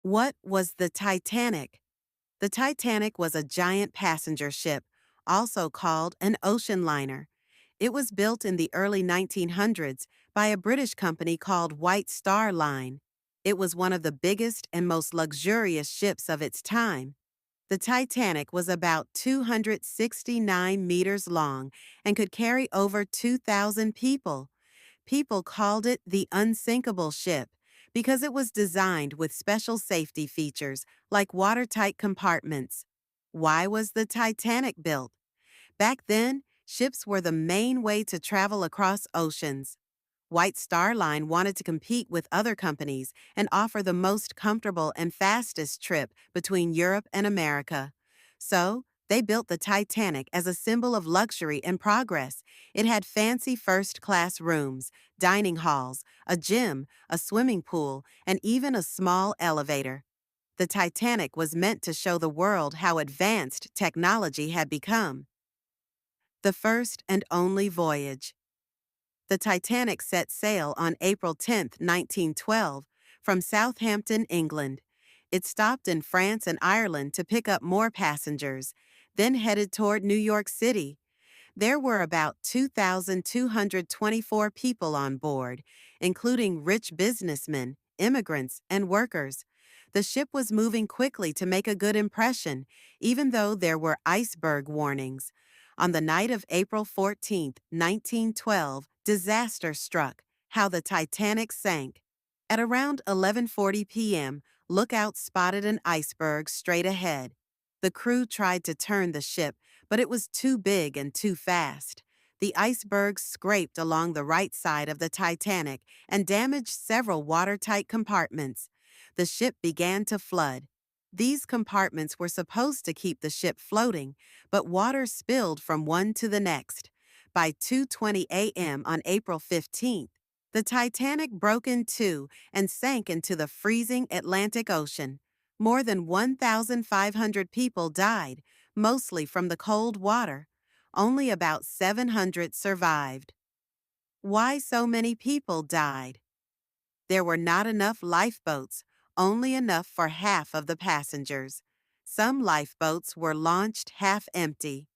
What was the Titanic? The Titanic was a giant passenger ship, also called an ocean liner. It was built in the early 1900s by a British company called White Star Line. It was one of the biggest and most luxurious ships of its time. The Titanic was about 269 meters long and could carry over 2,000 people. People called it the unsinkable ship because it was designed with special safety features like watertight compartments. Why was the Titanic built? Back then, ships were the main way to travel across oceans. White Star Line wanted to compete with other companies and offer the most comfortable and fastest trip between Europe and America. So, they built the Titanic as a symbol of luxury and progress. It had fancy first-class rooms, dining halls, a gym, a swimming pool, and even a small elevator. The Titanic was meant to show the world how advanced technology had become. The first and only voyage. The Titanic set sail on April 10, 1912, from Southampton, England. It stopped in France and Ireland to pick up more passengers, then headed toward New York City. There were about 2,224 people on board, including rich businessmen, immigrants, and workers. The ship was moving quickly to make a good impression, even though there were iceberg warnings. On the night of April 14, 1912, disaster struck. How the Titanic sank. At around 11:40 p.m., lookouts spotted an iceberg straight ahead. The crew tried to turn the ship, but it was too big and too fast. The iceberg scraped along the right side of the Titanic and damaged several watertight compartments. The ship began to flood. These compartments were supposed to keep the ship floating, but water spilled from one to the next. By 2:20 a.m. on April 15th, the Titanic broke in two and sank into the freezing Atlantic Ocean. More than 1,500 people died, mostly from the cold water. Only about 700 survived. Why so many people died? There were not enough lifeboats, only enough for half of the passengers. Some lifeboats were launched half empty.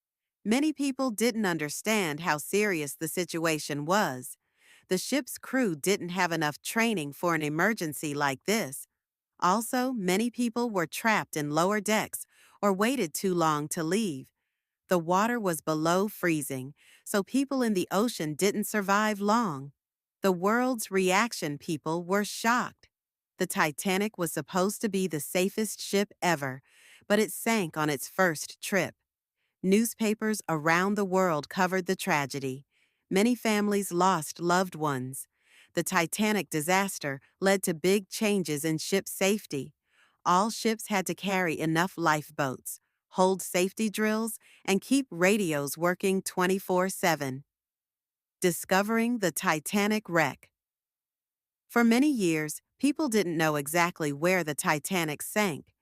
Many people didn't understand how serious the situation was. The ship's crew didn't have enough training for an emergency like this. Also, many people were trapped in lower decks or waited too long to leave. The water was below freezing, so people in the ocean didn't survive long. The world's reaction people were shocked. The Titanic was supposed to be the safest ship ever, but it sank on its first trip. Newspapers around the world covered the tragedy. Many families lost loved ones. The Titanic disaster led to big changes in ship safety. All ships had to carry enough lifeboats, hold safety drills, and keep radios working 24/7. Discovering the Titanic wreck. For many years, people didn't know exactly where the Titanic sank.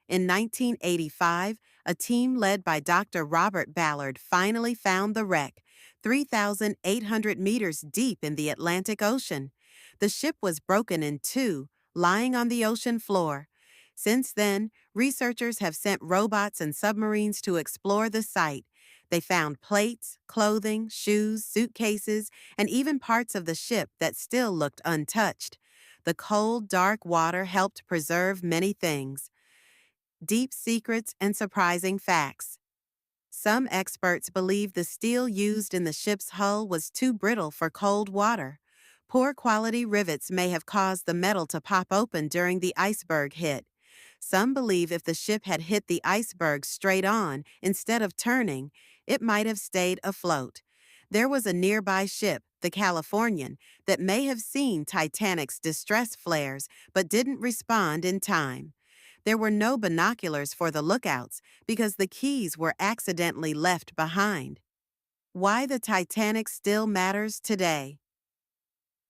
In 1985, a team led by Dr. Robert Ballard finally found the wreck, 3,800 meters deep in the Atlantic Ocean. The ship was broken in two, lying on the ocean floor. Since then, researchers have sent robots and submarines to explore the site. They found plates, clothing, shoes, suitcases, and even parts of the ship that still looked untouched. The cold, dark water helped preserve many things. Deep secrets and surprising facts. Some experts believe the steel used in the ship's hull was too brittle for cold water. Poor quality rivets may have caused the metal to pop open during the iceberg hit. Some believe if the ship had hit the iceberg straight on instead of turning, it might have stayed afloat. There was a nearby ship, the Californian, that may have seen Titanic's distress flares but didn't respond in time. There were no binoculars for the lookouts because the keys were accidentally left behind. Why the Titanic still matters today.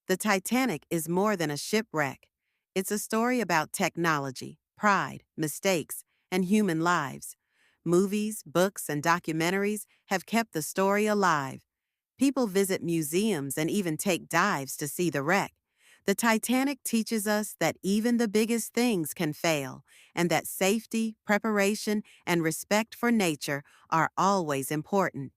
The Titanic is more than a shipwreck. It's a story about technology, pride, mistakes, and human lives. Movies, books, and documentaries have kept the story alive. People visit museums and even take dives to see the wreck. The Titanic teaches us that even the biggest things can fail, and that safety, preparation, and respect for nature are always important.